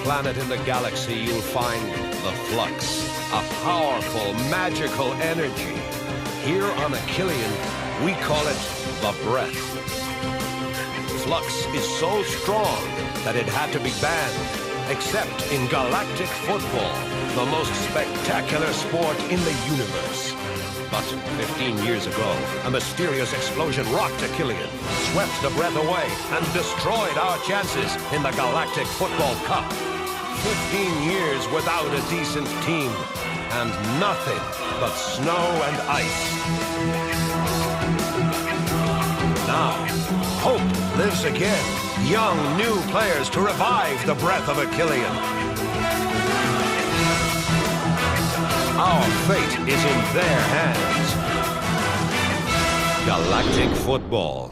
planet in the galaxy, you'll find the flux, a powerful, magical energy. Here on Achillean, we call it the breath. Flux is so strong that it had to be banned, except in galactic football, the most spectacular sport in the universe. But 15 years ago, a mysterious explosion rocked Achillean, swept the breath away, and destroyed our chances in the Galactic Football Cup. 15 years without a decent team, and nothing but snow and ice. Now, hope lives again. Young, new players to revive the breath of Achillean. Our fate is in their hands. Galactic Football.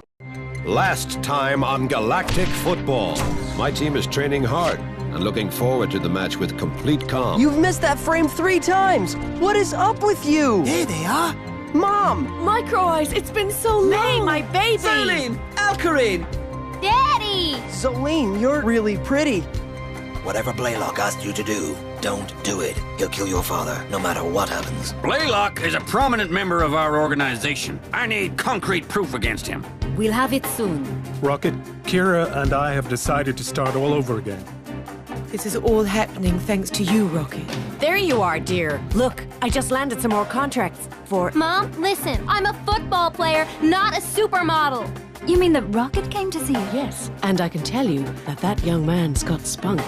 Last time on Galactic Football. My team is training hard and looking forward to the match with complete calm. You've missed that frame 3 times! What is up with you? There they are! Mom! Micro Eyes, it's been so long! May, my baby! Zolene! Alkarine! Daddy! Zolene, you're really pretty. Whatever Blaylock asked you to do, don't do it. He'll kill your father, no matter what happens. Blaylock is a prominent member of our organization. I need concrete proof against him. We'll have it soon. Rocket, Kira and I have decided to start all over again. This is all happening thanks to you, Rocket. There you are, dear. Look, I just landed some more contracts for... Mom, listen, I'm a football player, not a supermodel. You mean that Rocket came to see you? Yes, and I can tell you that that young man's got spunk.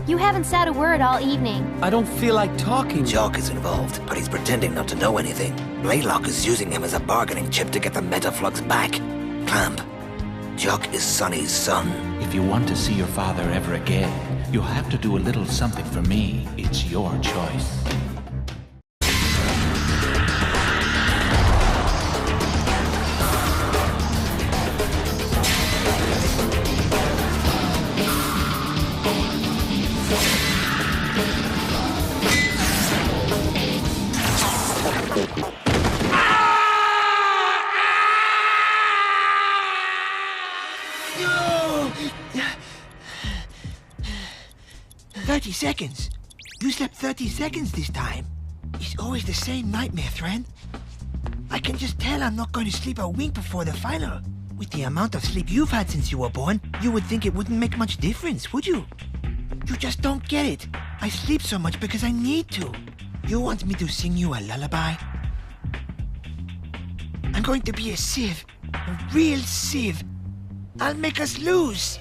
You haven't said a word all evening. I don't feel like talking. Jock is involved, but he's pretending not to know anything. Blaylock is using him as a bargaining chip to get the Metaflux back. Clamp, Jock is Sonny's son. If you want to see your father ever again, you'll have to do a little something for me. It's your choice. No! 30 seconds. You slept 30 seconds this time. It's always the same nightmare, friend. I can just tell I'm not going to sleep a wink before the final. With the amount of sleep you've had since you were born, you would think it wouldn't make much difference, would you? You just don't get it. I sleep so much because I need to. You want me to sing you a lullaby? I'm going to be a sieve. A real sieve. I'll make us lose.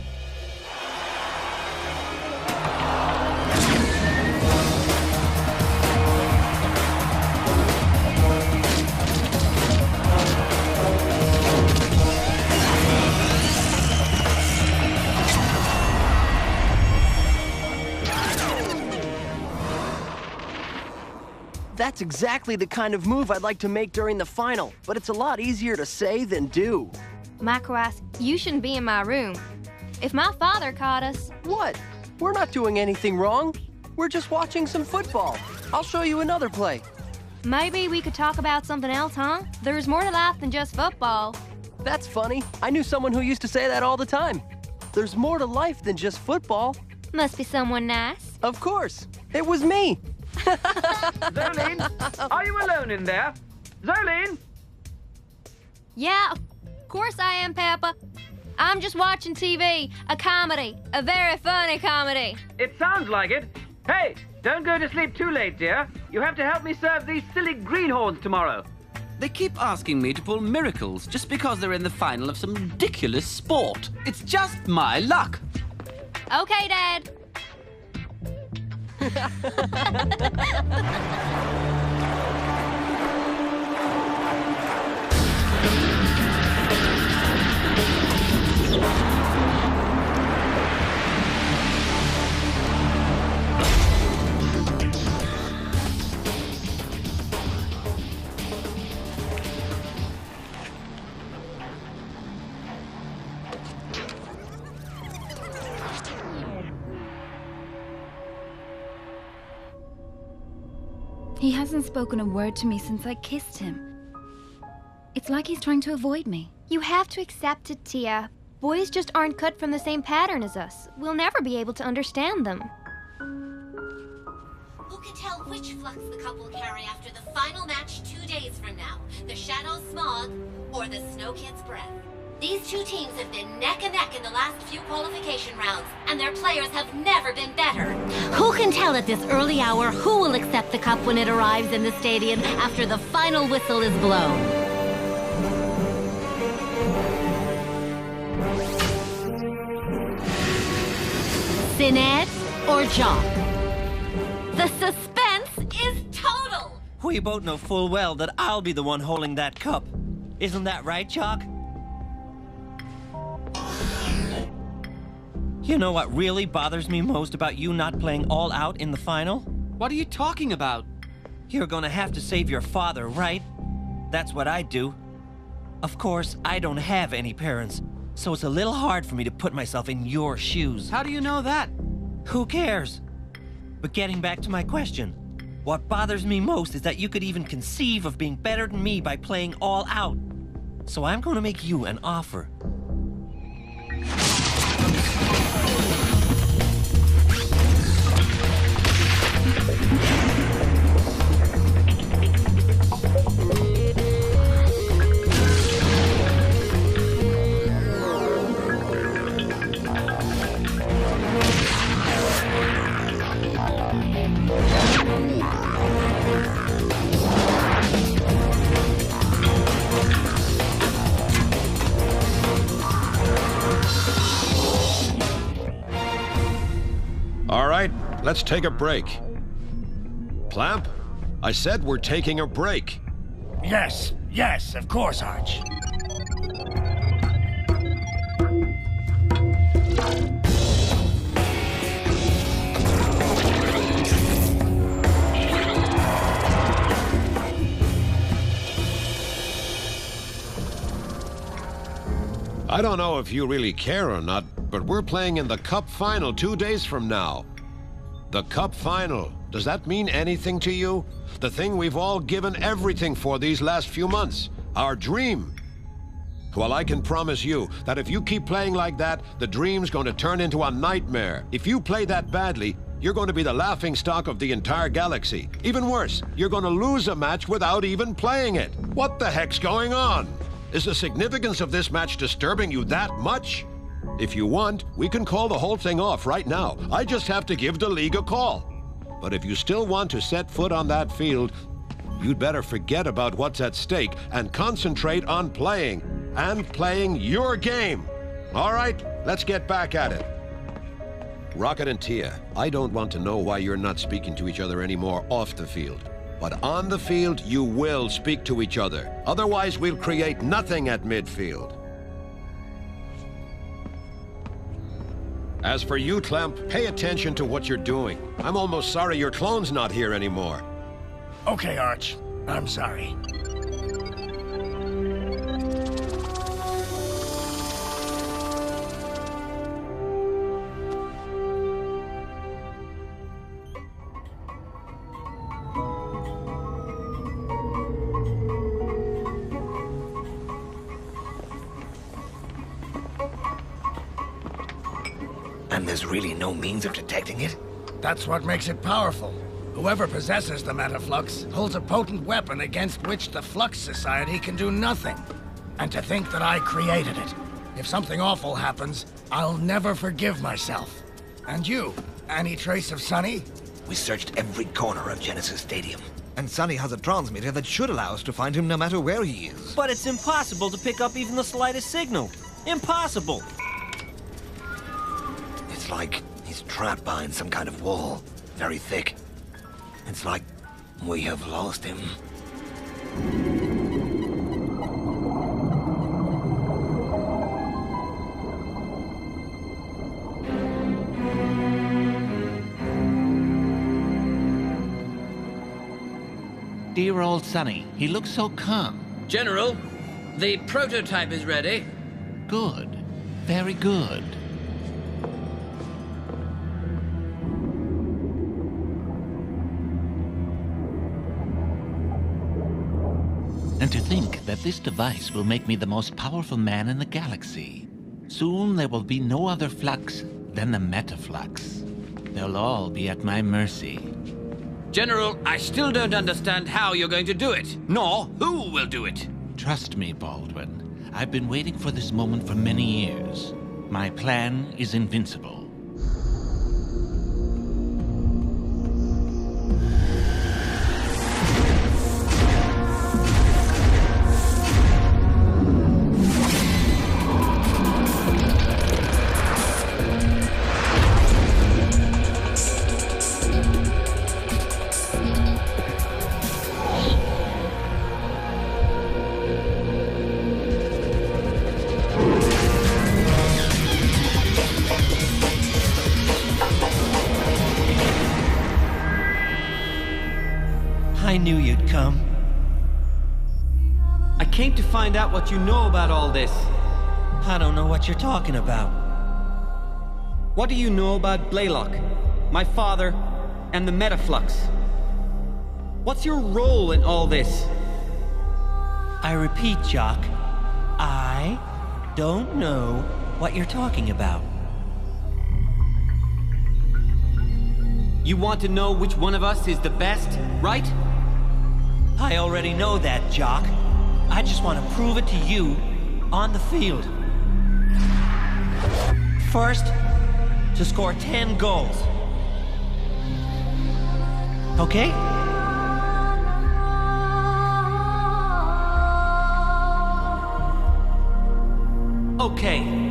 That's exactly the kind of move I'd like to make during the final, but it's a lot easier to say than do. Macroas, you shouldn't be in my room. If my father caught us... What? We're not doing anything wrong. We're just watching some football. I'll show you another play. Maybe we could talk about something else, huh? There's more to life than just football. That's funny. I knew someone who used to say that all the time. There's more to life than just football. Must be someone nice. Of course. It was me. Zolene, are you alone in there? Zolene? Yeah, of course I am, Peppa. I'm just watching TV. A comedy. A very funny comedy. It sounds like it. Hey, don't go to sleep too late, dear. You have to help me serve these silly greenhorns tomorrow. They keep asking me to pull miracles just because they're in the final of some ridiculous sport. It's just my luck. Okay, Dad. He hasn't spoken a word to me since I kissed him. It's like he's trying to avoid me. You have to accept it, Tia. Boys just aren't cut from the same pattern as us. We'll never be able to understand them. Who can tell which flux the cup will carry after the final match 2 days from now? The Shadow Smog or the Snow Kid's Breath? These two teams have been neck and neck in the last few qualification rounds, and their players have never been better. Who can tell at this early hour who will accept the cup when it arrives in the stadium after the final whistle is blown? Sinead or Jock? The suspense is total! We both know full well that I'll be the one holding that cup. Isn't that right, Jock? You know what really bothers me most about you not playing all out in the final? What are you talking about? You're gonna have to save your father, right? That's what I do. Of course, I don't have any parents, so it's a little hard for me to put myself in your shoes. How do you know that? Who cares? But getting back to my question, what bothers me most is that you could even conceive of being better than me by playing all out. So I'm gonna make you an offer. All right, let's take a break. Clamp, I said we're taking a break. Yes, of course, Arch. I don't know if you really care or not, but we're playing in the Cup Final 2 days from now. The Cup Final, does that mean anything to you? The thing we've all given everything for these last few months. Our dream. Well, I can promise you that if you keep playing like that, the dream's going to turn into a nightmare. If you play that badly, you're going to be the laughingstock of the entire galaxy. Even worse, you're going to lose a match without even playing it. What the heck's going on? Is the significance of this match disturbing you that much? If you want, we can call the whole thing off right now. I just have to give the league a call. But if you still want to set foot on that field, you'd better forget about what's at stake and concentrate on playing, and playing your game. All right, let's get back at it. Rocket and Tia, I don't want to know why you're not speaking to each other anymore off the field. But on the field, you will speak to each other. Otherwise, we'll create nothing at midfield. As for you, Clamp, pay attention to what you're doing. I'm almost sorry your clone's not here anymore. Okay, Arch. I'm sorry. And there's really no means of detecting it? That's what makes it powerful. Whoever possesses the Metaflux holds a potent weapon against which the Flux Society can do nothing. And to think that I created it. If something awful happens, I'll never forgive myself. And you, any trace of Sonny? We searched every corner of Genesis Stadium. And Sonny has a transmitter that should allow us to find him no matter where he is. But it's impossible to pick up even the slightest signal. Impossible! It's like he's trapped behind some kind of wall. Very thick. It's like we have lost him. Dear old Sonny, he looks so calm. General, the prototype is ready. Good. Very good. And to think that this device will make me the most powerful man in the galaxy. Soon there will be no other flux than the metaflux. They'll all be at my mercy. General, I still don't understand how you're going to do it, nor who will do it. Trust me, Baldwin. I've been waiting for this moment for many years. My plan is invincible. I knew you'd come. I came to find out what you know about all this. I don't know what you're talking about. What do you know about Blaylock, my father, and the Metaflux? What's your role in all this? I repeat, Jock. I don't know what you're talking about. You want to know which one of us is the best, right? I already know that, Jock. I just want to prove it to you on the field. First, to score 10 goals. Okay? Okay.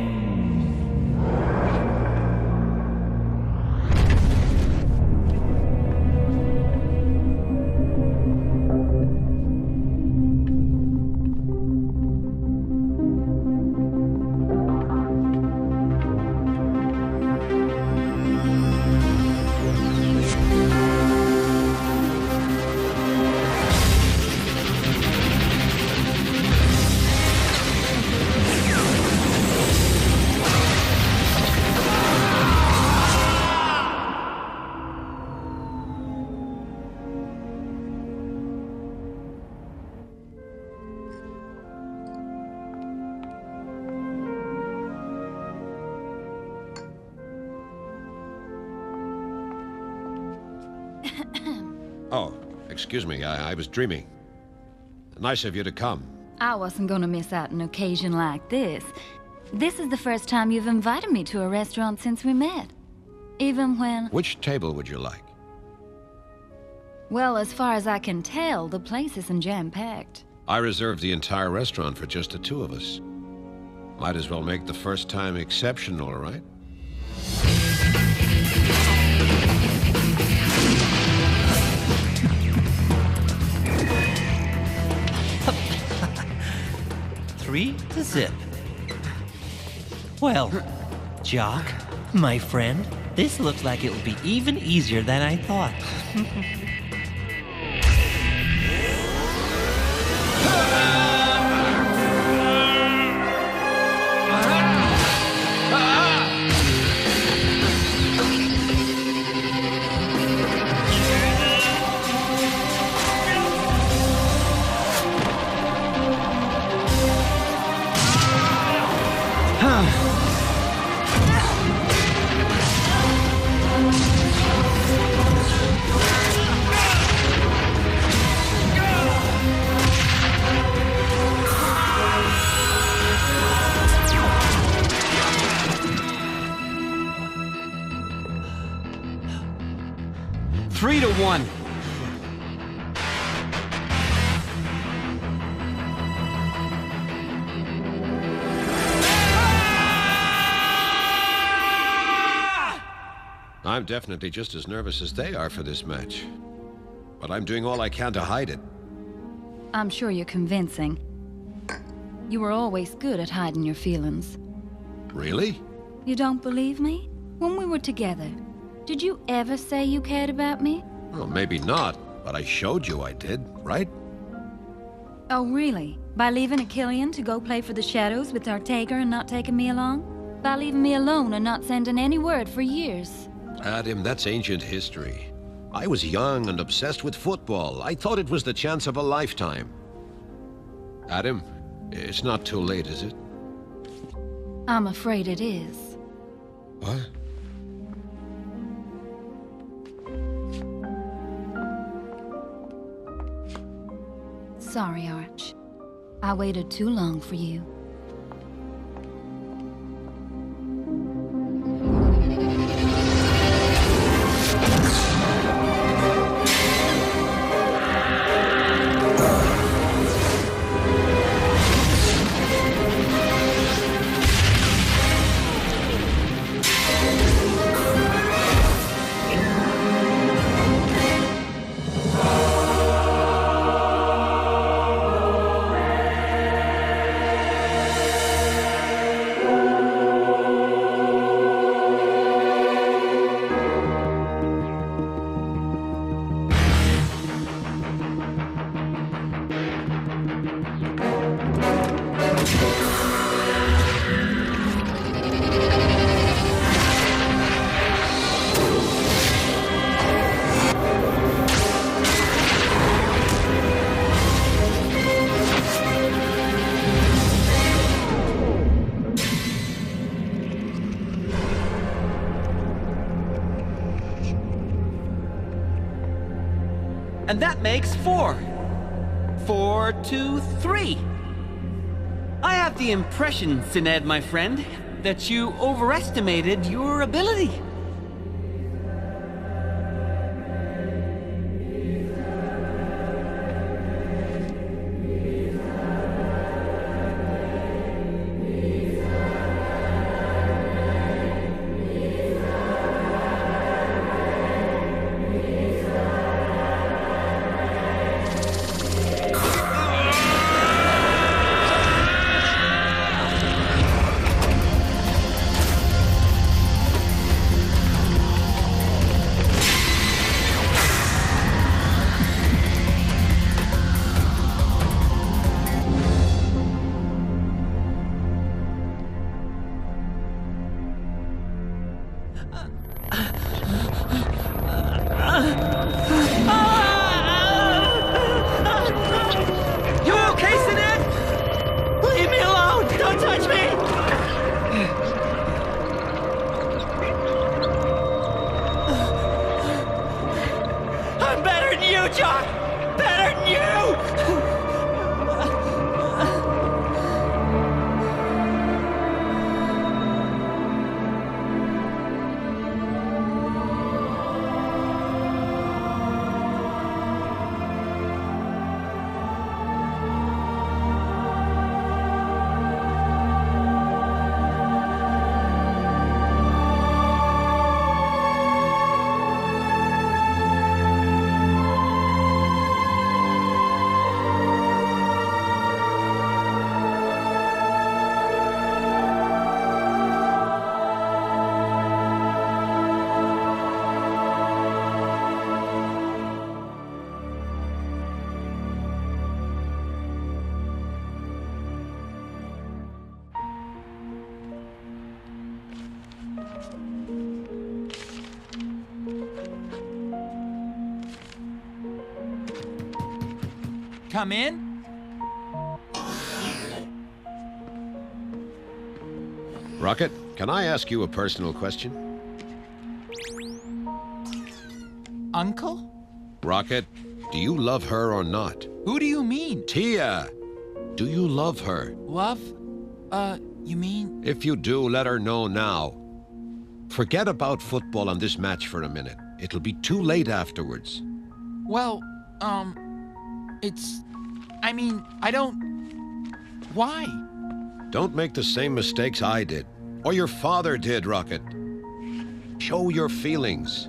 Oh, excuse me, I was dreaming. Nice of you to come. I wasn't gonna miss out an occasion like this. This is the first time you've invited me to a restaurant since we met. Even when... Which table would you like? Well, as far as I can tell, the place isn't jam-packed. I reserved the entire restaurant for just the two of us. Might as well make the first time exceptional, right? Three to zip. Well, Jock, my friend, this looks like it will be even easier than I thought. Three to one. I'm definitely just as nervous as they are for this match. But I'm doing all I can to hide it. I'm sure you're convincing. You were always good at hiding your feelings. Really? You don't believe me? When we were together, did you ever say you cared about me? Well, maybe not, but I showed you I did, right? Oh, really? By leaving Achillean to go play for the Shadows with Ortega and not taking me along? By leaving me alone and not sending any word for years? Adam, that's ancient history. I was young and obsessed with football. I thought it was the chance of a lifetime. Adam, it's not too late, is it? I'm afraid it is. What? Sorry, Arch. I waited too long for you. And that makes 4. 4, 2, 3. I have the impression, Sined, my friend, that you overestimated your ability. Come in? Rocket, can I ask you a personal question? Uncle? Rocket, do you love her or not? Who do you mean? Tia! Do you love her? Love? You mean? If you do, let her know now. Forget about football and this match for a minute. It'll be too late afterwards. Well, I mean, I don't... Why? Don't make the same mistakes I did. Or your father did, Rocket. Show your feelings.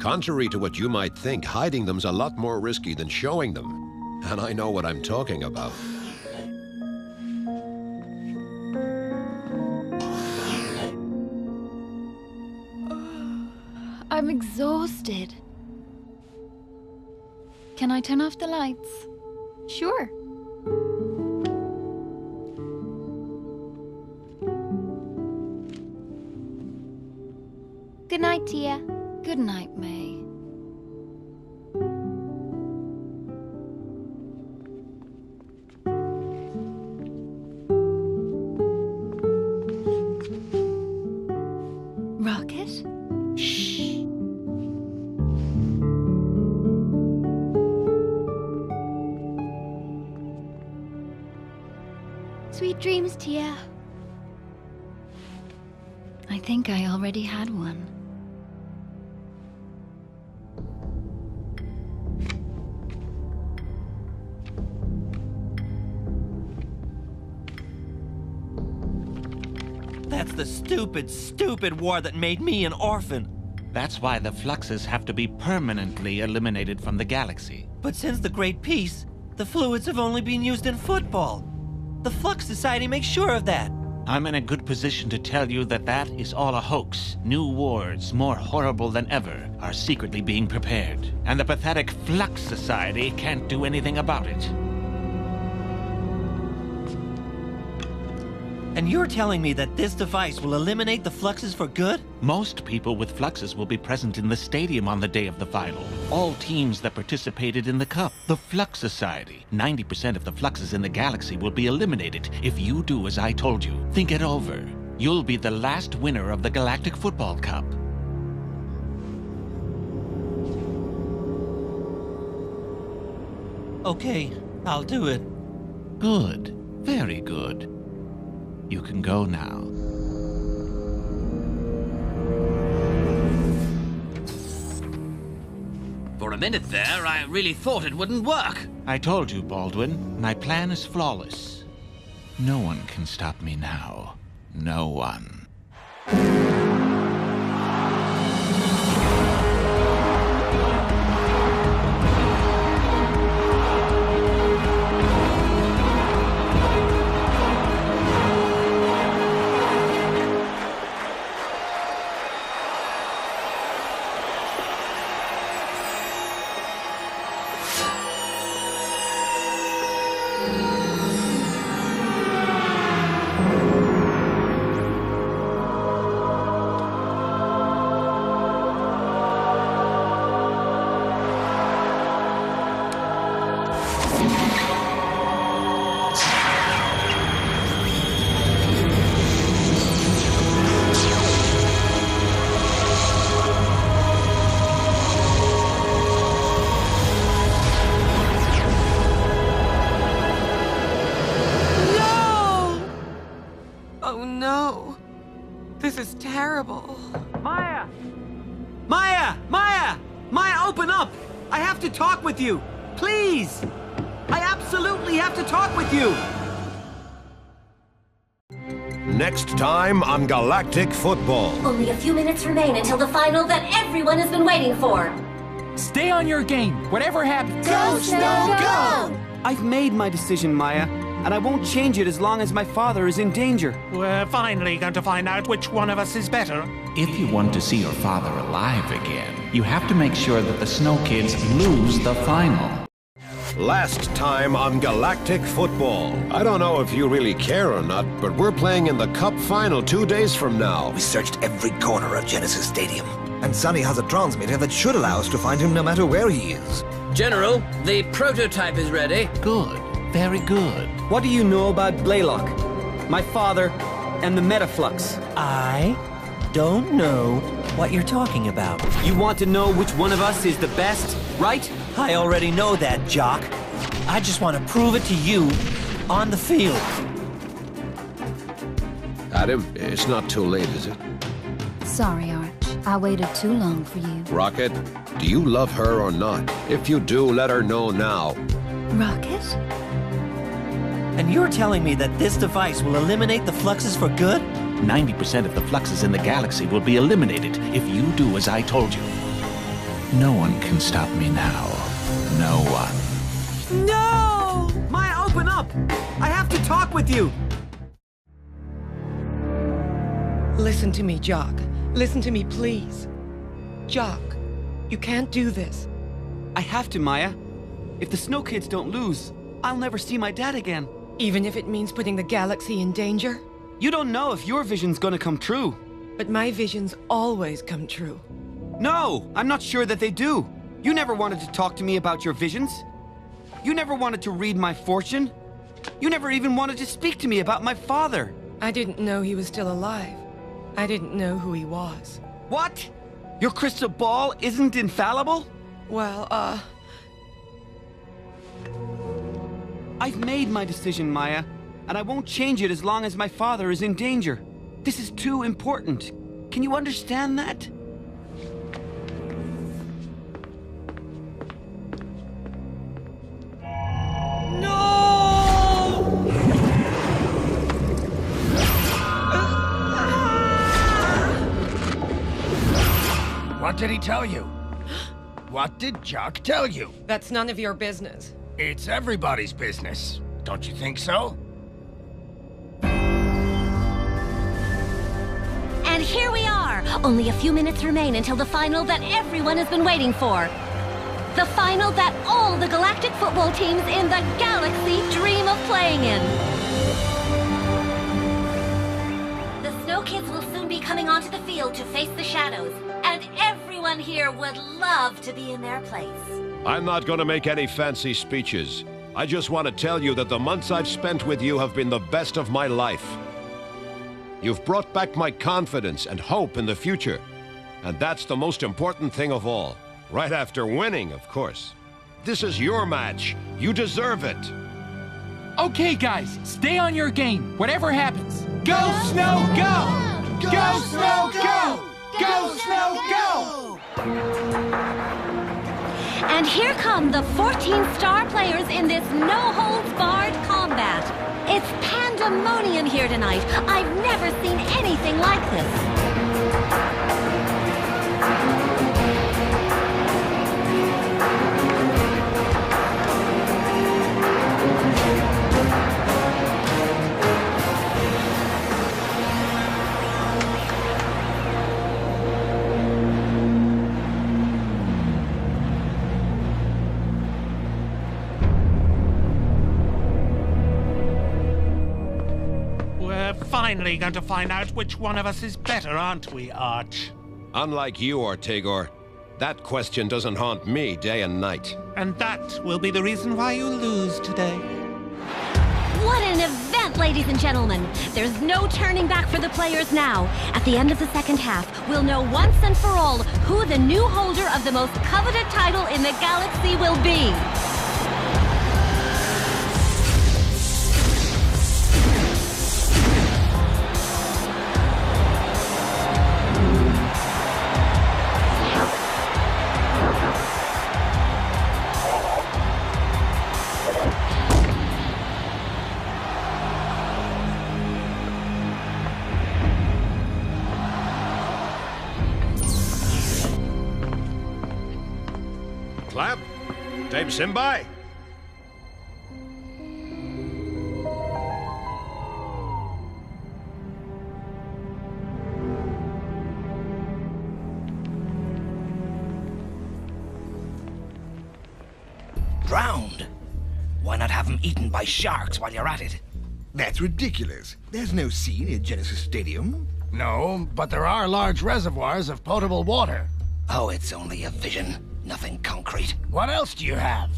Contrary to what you might think, hiding them's a lot more risky than showing them. And I know what I'm talking about. I'm exhausted. Can I turn off the lights? Sure. Good night, Tia. Good night, May. Sweet dreams, Tia. I think I already had one. That's the stupid, stupid war that made me an orphan. That's why the fluxes have to be permanently eliminated from the galaxy. But since the Great Peace, the fluids have only been used in football. The Flux Society makes sure of that. I'm in a good position to tell you that that is all a hoax. New wars, more horrible than ever, are secretly being prepared. And the pathetic Flux Society can't do anything about it. And you're telling me that this device will eliminate the fluxes for good? Most people with fluxes will be present in the stadium on the day of the final. All teams that participated in the Cup. The Flux Society. 90% of the fluxes in the galaxy will be eliminated if you do as I told you. Think it over. You'll be the last winner of the Galactic Football Cup. Okay, I'll do it. Good. Very good. You can go now. For a minute there, I really thought it wouldn't work. I told you, Baldwin. My plan is flawless. No one can stop me now. No one. This is terrible. Maya! Maya! Maya! Maya, open up! I have to talk with you! Please! I absolutely have to talk with you! Next time on Galactic Football. Only a few minutes remain until the final that everyone has been waiting for. Stay on your game, whatever happens. Go, Snow, go! I've made my decision, Maya, and I won't change it as long as my father is in danger. We're finally going to find out which one of us is better. If you want to see your father alive again, you have to make sure that the Snow Kids lose the final. Last time on Galactic Football. I don't know if you really care or not, but we're playing in the Cup final 2 days from now. We searched every corner of Genesis Stadium, and Sonny has a transmitter that should allow us to find him no matter where he is. General, the prototype is ready. Good. Very good. What do you know about Blaylock, my father, and the Metaflux? I don't know what you're talking about. You want to know which one of us is the best, right? I already know that, Jock. I just want to prove it to you on the field. Adam, it's not too late, is it? Sorry, Arch. I waited too long for you. Rocket, do you love her or not? If you do, let her know now. Rocket? And you're telling me that this device will eliminate the fluxes for good? 90% of the fluxes in the galaxy will be eliminated if you do as I told you. No one can stop me now. No one. No! Maya, open up! I have to talk with you! Listen to me, Jock. Listen to me, please. Jock, you can't do this. I have to, Maya. If the Snow Kids don't lose, I'll never see my dad again. Even if it means putting the galaxy in danger? You don't know if your vision's gonna come true. But my visions always come true. No, I'm not sure that they do. You never wanted to talk to me about your visions. You never wanted to read my fortune. You never even wanted to speak to me about my father. I didn't know he was still alive. I didn't know who he was. What? Your crystal ball isn't infallible? Well, I've made my decision, Maya. and I won't change it as long as my father is in danger. This is too important. Can you understand that? What did he tell you? What did Jock tell you? That's none of your business. It's everybody's business. Don't you think so? And here we are! Only a few minutes remain until the final that everyone has been waiting for. The final that all the galactic football teams in the galaxy dream of playing in. The Snow Kids will soon be coming onto the field to face the Shadows, and everyone here would love to be in their place. I'm not going to make any fancy speeches. I just want to tell you that the months I've spent with you have been the best of my life. You've brought back my confidence and hope in the future. And that's the most important thing of all. Right after winning, of course. This is your match. You deserve it. Okay, guys, stay on your game. Whatever happens. Go, Snow, go! Go, Snow, go! Go, Snow, go! And here come the 14 star players in this no-holds-barred combat. It's pandemonium here tonight. I've never seen anything like this. Finally going to find out which one of us is better, aren't we, Arch? Unlike you, Ortegor, that question doesn't haunt me day and night. And that will be the reason why you lose today. What an event, ladies and gentlemen! There's no turning back for the players now. At the end of the second half, we'll know once and for all who the new holder of the most coveted title in the galaxy will be. Clap. Dave Simbai. Drowned? Why not have him eaten by sharks while you're at it? That's ridiculous. There's no sea near Genesis Stadium. No, but there are large reservoirs of potable water. Oh, it's only a vision. Nothing concrete. What else do you have?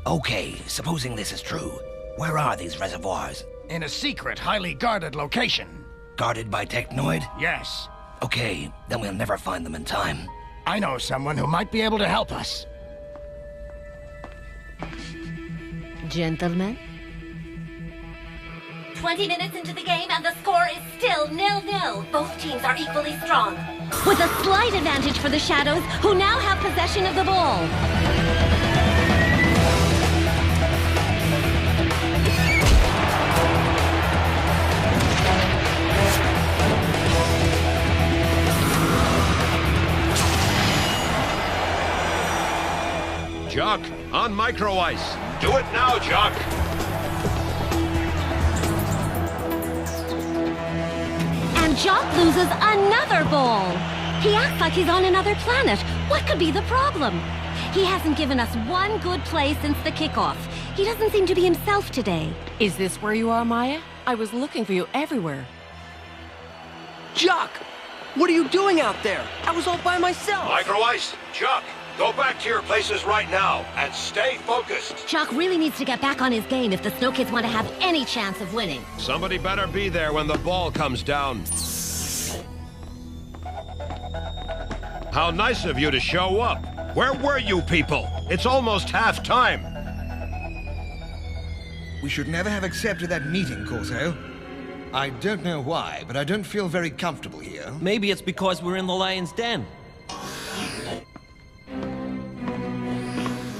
Okay, supposing this is true. Where are these reservoirs? In a secret, highly guarded location. Guarded by Technoid? Yes. Okay, then we'll never find them in time. I know someone who might be able to help us. Gentlemen? 20 minutes into the game and the score is still 0-0. Both teams are equally strong. With a slight advantage for the Shadows, who now have possession of the ball. Jock, on micro ice. Do it now, Jock. And Jock loses another ball. He acts like he's on another planet. What could be the problem? He hasn't given us one good play since the kickoff. He doesn't seem to be himself today. Is this where you are, Maya? I was looking for you everywhere. Jock! What are you doing out there? I was all by myself. Micro ice. Jock, go back to your places right now and stay focused. Jock really needs to get back on his game if the Snow Kids want to have any chance of winning. Somebody better be there when the ball comes down. How nice of you to show up. Where were you people? It's almost half-time. We should never have accepted that meeting, Corso. I don't know why, but I don't feel very comfortable here. Maybe it's because we're in the lion's den.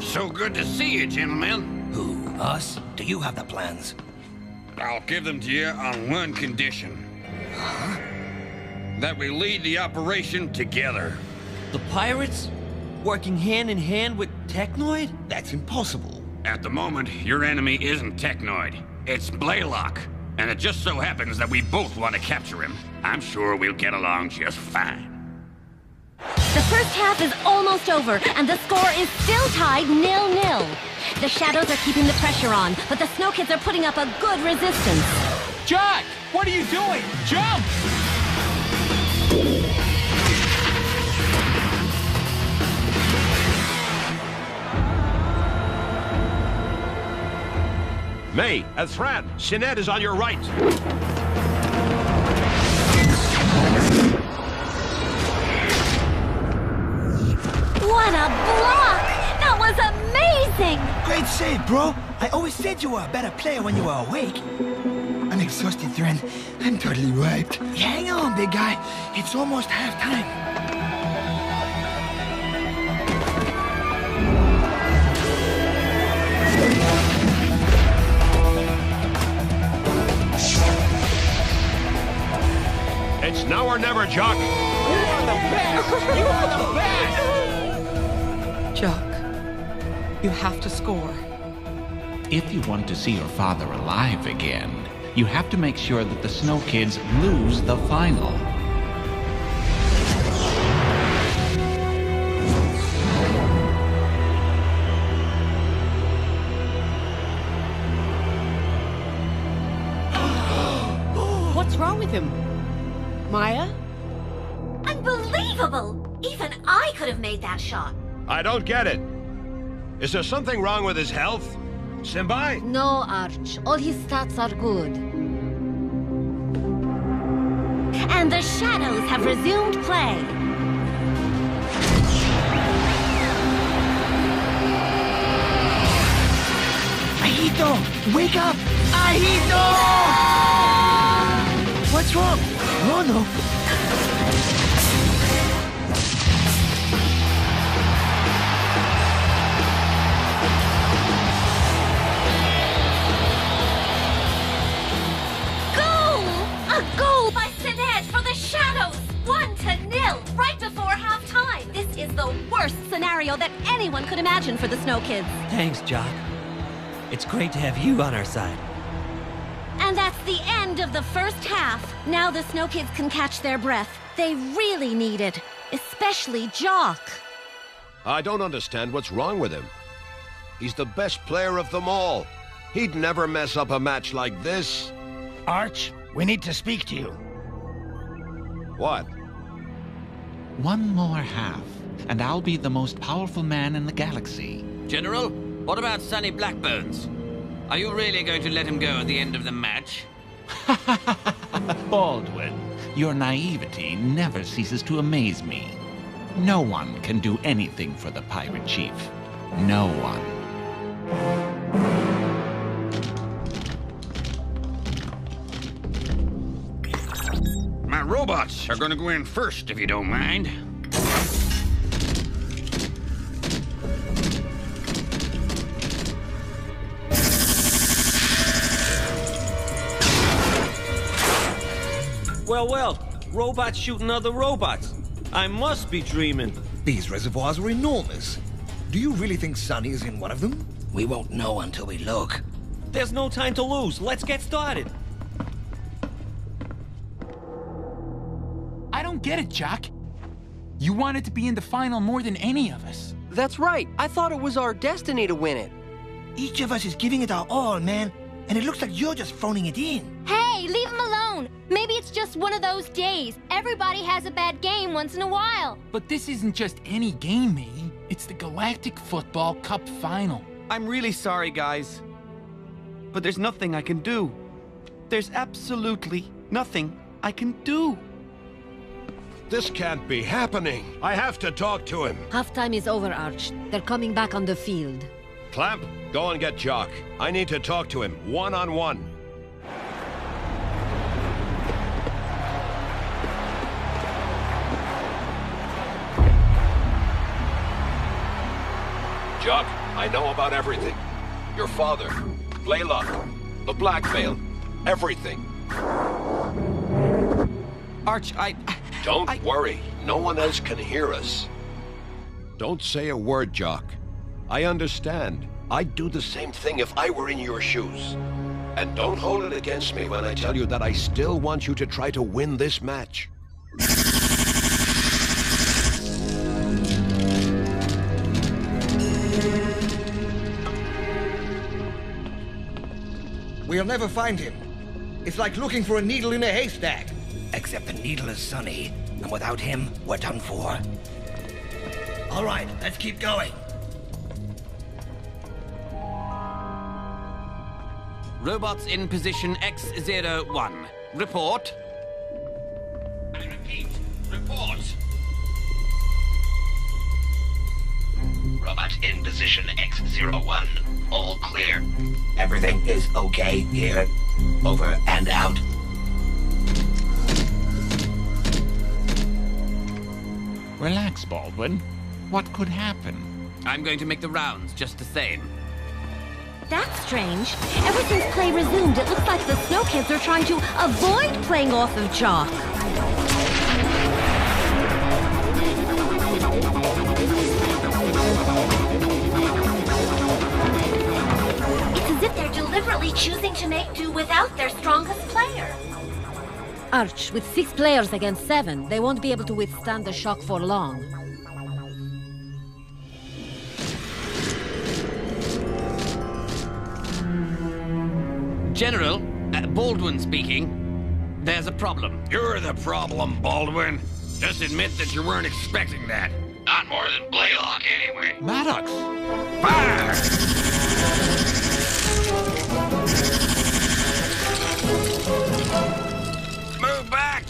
So good to see you, gentlemen. Who, us? Do you have the plans? I'll give them to you on one condition. Huh? That we lead the operation together. The pirates? Working hand in hand with Technoid? That's impossible. At the moment, your enemy isn't Technoid. It's Blaylock. And it just so happens that we both want to capture him. I'm sure we'll get along just fine. The first half is almost over, and the score is still tied 0-0. The Shadows are keeping the pressure on, but the Snow Kids are putting up a good resistance. Jack! What are you doing? Jump! May, Thran, Sinead is on your right. What a block! That was amazing! Great save, bro. I always said you were a better player when you were awake. I'm exhausted, Thran. I'm totally wiped. Hang on, big guy. It's almost halftime. It's now or never, Jock. You are the best! You are the best! Jock, you have to score. If you want to see your father alive again, you have to make sure that the Snow Kids lose the final. What's wrong with him? Maya? Unbelievable! Even I could have made that shot. I don't get it. Is there something wrong with his health? Simbai? No, Arch. All his stats are good. And the Shadows have resumed play. Ahito! Wake up! Ahito! What's wrong? Oh, no. Goal! A goal by Sinead for the Shadows! 1-0, right before halftime. This is the worst scenario that anyone could imagine for the Snow Kids. Thanks, Jock. It's great to have you on our side. And that's the end of the first half. Now the Snow Kids can catch their breath. They really need it, especially Jock. I don't understand what's wrong with him. He's the best player of them all. He'd never mess up a match like this. Arch, we need to speak to you. What? One more half, and I'll be the most powerful man in the galaxy. General, what about Sonny Blackburns? Are you really going to let him go at the end of the match? Baldwin, your naivety never ceases to amaze me. No one can do anything for the pirate chief. No one. My robots are going to go in first, if you don't mind. Well, robots shooting other robots. I must be dreaming. These reservoirs are enormous. Do you really think Sonny is in one of them? We won't know until we look. There's no time to lose. Let's get started. I don't get it, Jock. You wanted to be in the final more than any of us. That's right. I thought it was our destiny to win it. Each of us is giving it our all, man. And it looks like you're just phoning it in. Hey, leave him alone. Maybe it's just one of those days. Everybody has a bad game once in a while. But this isn't just any game, May. It's the Galactic Football Cup Final. I'm really sorry, guys. But there's nothing I can do. There's absolutely nothing I can do. This can't be happening. I have to talk to him. Halftime is over, Arch. They're coming back on the field. Clamp, go and get Jock. I need to talk to him, one-on-one. Jock, I know about everything. Your father, Blaylock, the blackmail, everything. Arch, Don't worry. No one else can hear us. Don't say a word, Jock. I understand. I'd do the same thing if I were in your shoes. And don't hold it against me when I tell you that I still want you to try to win this match. We'll never find him. It's like looking for a needle in a haystack. Except the needle is Sonny, and without him, we're done for. All right, let's keep going. Robots in position X01. Report. I repeat, report. Robot in position X01. All clear. Everything is okay here. Over and out. Relax, Baldwin. What could happen? I'm going to make the rounds just the same. That's strange. Ever since play resumed, it looks like the Snow Kids are trying to avoid playing off of Jock. It's as if they're deliberately choosing to make do without their strongest player. Arch, with 6 players against 7, they won't be able to withstand the shock for long. General, Baldwin speaking. There's a problem. You're the problem, Baldwin. Just admit that you weren't expecting that. Not more than Blaylock, anyway. Maddox! Fire! Move back!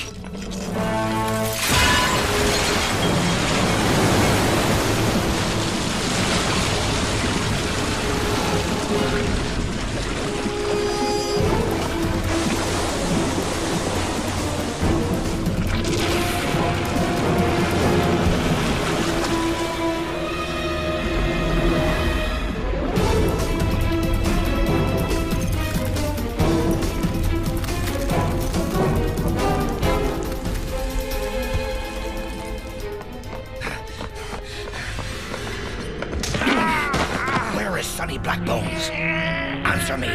Sonny Blackbones. Answer me.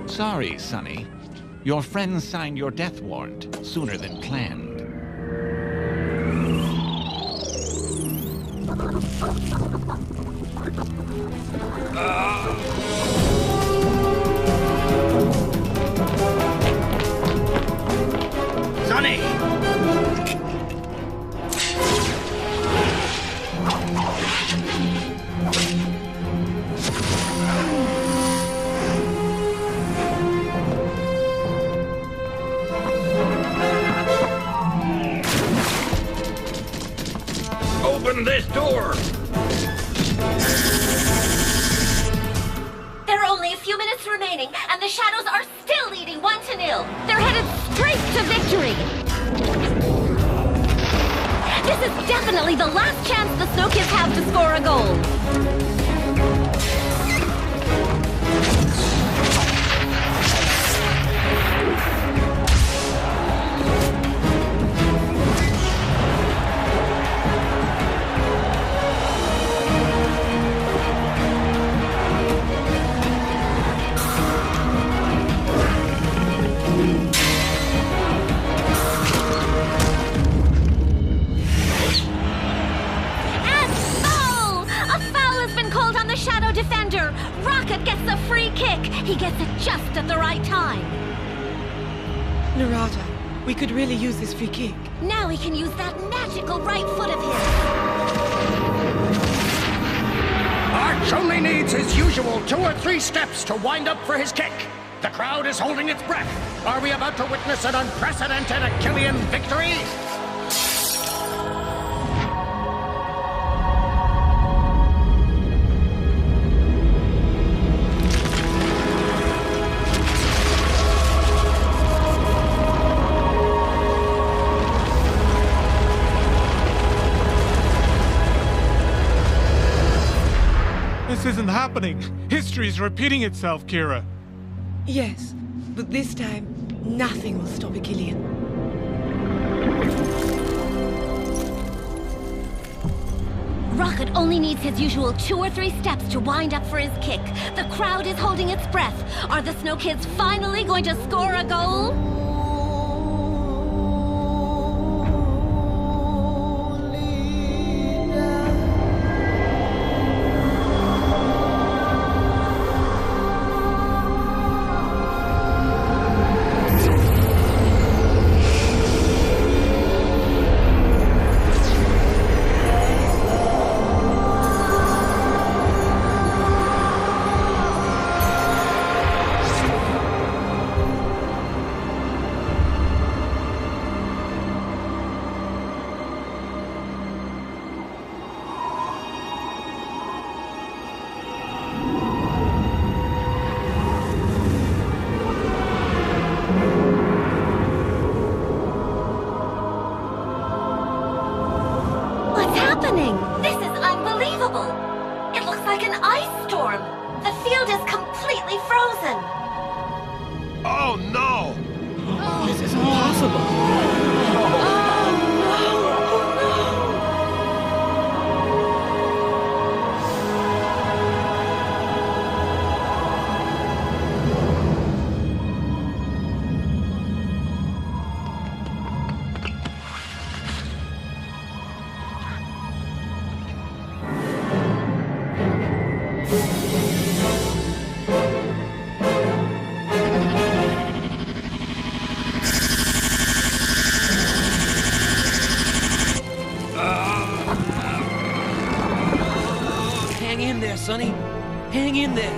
Sorry, Sonny. Your friends signed your death warrant sooner than planned. Sonny! Open this door! There are only a few minutes remaining, and the Shadows are still leading 1-0. They're headed straight to victory. This is definitely the last chance the Snow Kids have to score a goal. Defender! Rocket gets a free kick! He gets it just at the right time! Narada, we could really use this free kick. Now he can use that magical right foot of his! Arch only needs his usual 2 or 3 steps to wind up for his kick. The crowd is holding its breath. Are we about to witness an unprecedented Achillean victory? This isn't happening. History's repeating itself, Kira. Yes, but this time, nothing will stop Achillean. Rocket only needs his usual 2 or 3 steps to wind up for his kick. The crowd is holding its breath. Are the Snow Kids finally going to score a goal? This is unbelievable! It looks like an ice storm. The field is completely frozen. Oh no! This is impossible. Hang in there, Sonny. Hang in there.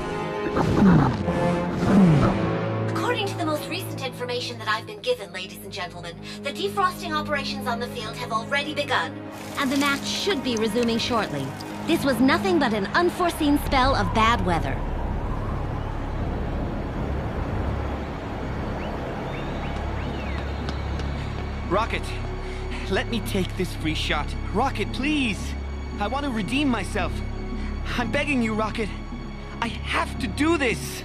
According to the most recent information that I've been given, ladies and gentlemen, the defrosting operations on the field have already begun. And the match should be resuming shortly. This was nothing but an unforeseen spell of bad weather. Rocket, let me take this free shot. Rocket, please. I want to redeem myself. I'm begging you, Rocket. I have to do this.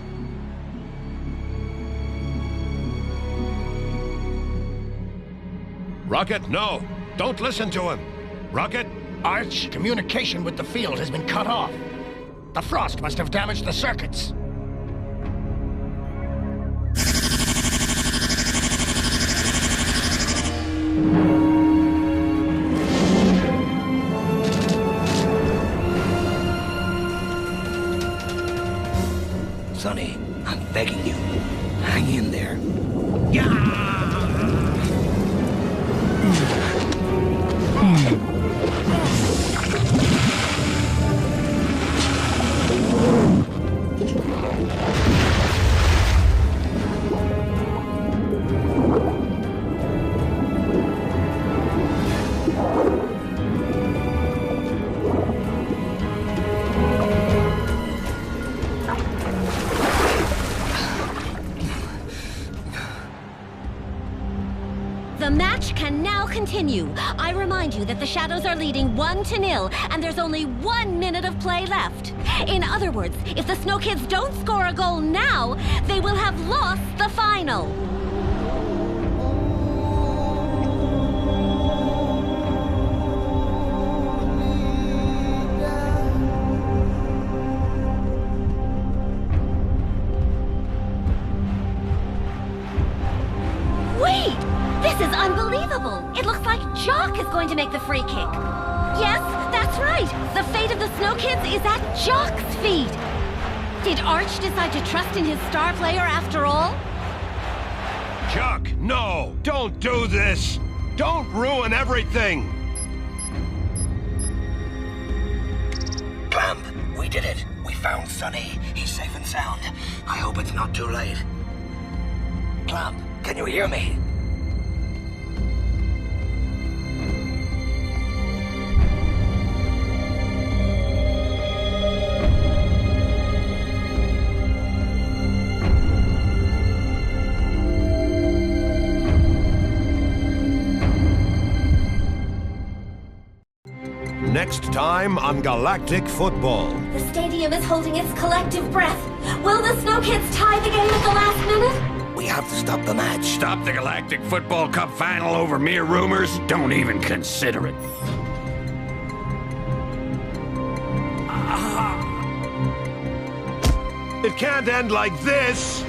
Rocket, no. Don't listen to him. Rocket? Arch, communication with the field has been cut off. The frost must have damaged the circuits. Sonny, I'm begging you. Hang in there. The match can now continue. I remind you that the Shadows are leading 1-0, and there's only 1 minute of play left. In other words, if the Snow Kids don't score a goal now, they will have lost the final. Wait! This is unbelievable! It looks like Jock is going to make the free kick. Yes, that's right! The fate of the Snow Kids is at Jock's feet! Did Arch decide to trust in his star player after all? Jock, no! Don't do this! Don't ruin everything! Clamp, we did it. We found Sonny. He's safe and sound. I hope it's not too late. Clamp, can you hear me? Next time on Galactic Football. The stadium is holding its collective breath. Will the Snow Kids tie the game at the last minute? We have to stop the match. Stop the Galactic Football Cup final over mere rumors? Don't even consider it. It can't end like this!